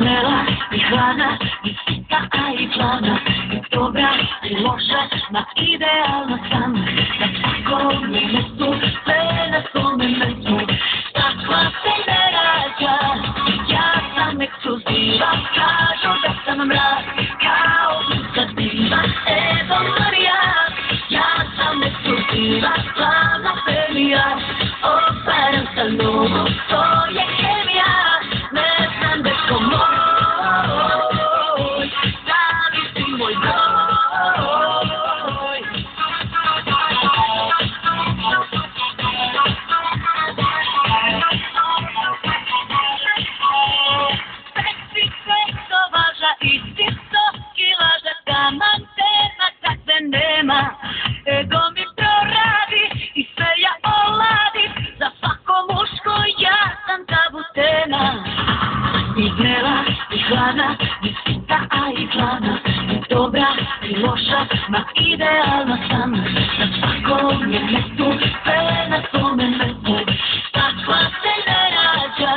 vrela i hladna, i sita, a i gladna, i dobra i loša, ma idealna sam. Na svakom je mestu, sve na svome mestu, takva se ne rađa. Ja sam ekskluziva, kažu da sam mrak, kao duša diva, Evo Marija. Ja sam ekskluziva, slavna femija, operam sa nogu, to je kemija. Ne znam dečko moj, da li si moj broj. Seksi seksovaža i čisto kilaža, tamantena takve nema. Ego mi proradi i sve ja oladim, za svako muško ja sam tabutena. I vrela i hladna, i sita, a i gladna, i dobra i loša, ma idealna sam. Na svakom je mestu, sve na svome mestu, takva se ne rađa.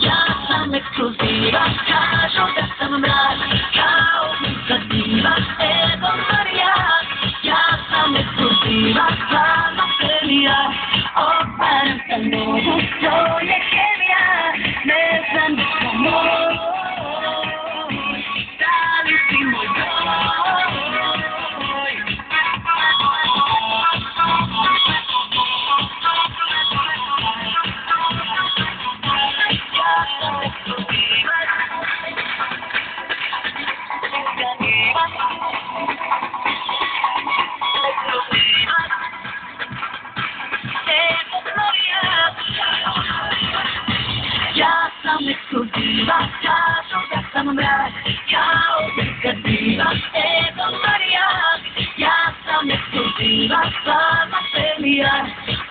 Ja sam ekskluziva, kažu da sam mrak, kao duša diva, Evo Marija. Ja sam ekskluziva, slavna femija, operam sa nogu, to je kemija. Ne znam da sam moj, da li si moj broj. Ja sam ekskluziva, ja sam ekskluziva, kažu da sam mrak, kao duša diva, Evo Marija. Ja sam ekskluziva, slavna femija,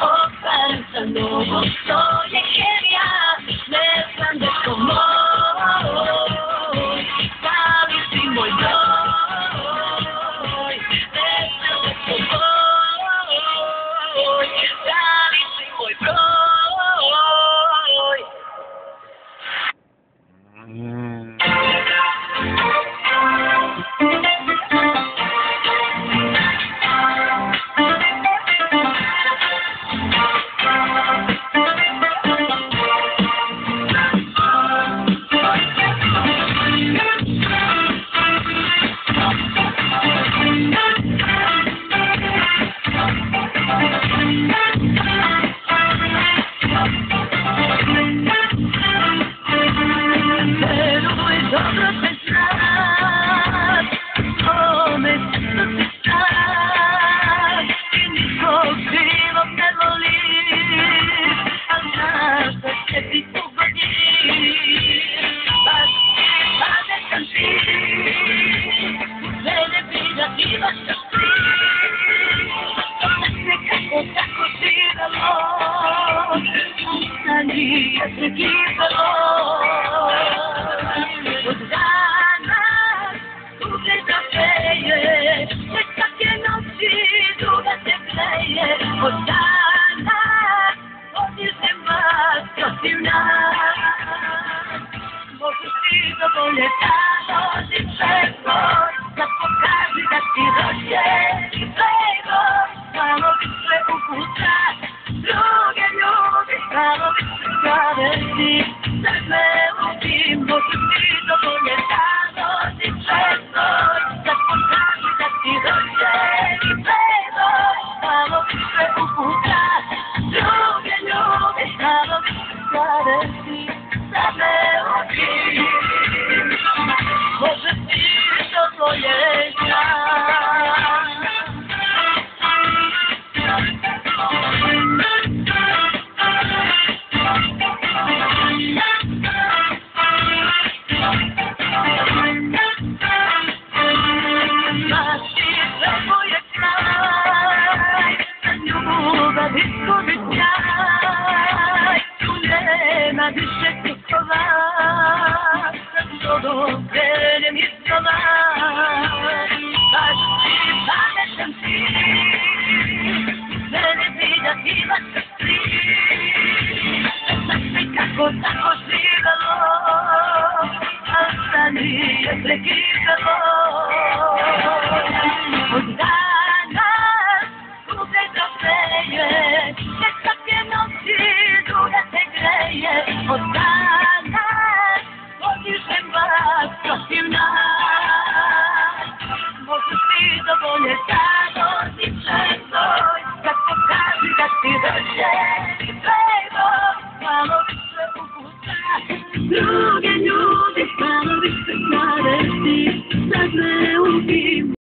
operam sa nogu, to je kemija. Ne znam dečko moj, da li si moj broj. Ne znam dečko moj, da li si moj broj. Dobro se znaš, kome što si sad, i nikog krivog ne voliš, a znaš da će ti ugodiš. Baš ti pametan si, mene briga diva što si, to se kako tako živelo, na nije se gibalo. Od danas ugleda peje, sve svake noći druga se greje. Od danas odiže maska si nas, možeš ti dovolje da nosim svoj, da pokaži da ti rođeni playboy. Malo više ukusa, druge ljubi, malo više zavesti, sebe ubim. Možeš ti dovolje da nosim svoj, da pokaži da ti rođeni playboy. Malo više ukusa, druge ljubi, malo više zavesti, sebe ubim. Možeš ti dovolje da. Više kukova, sa tobom krenem iznova.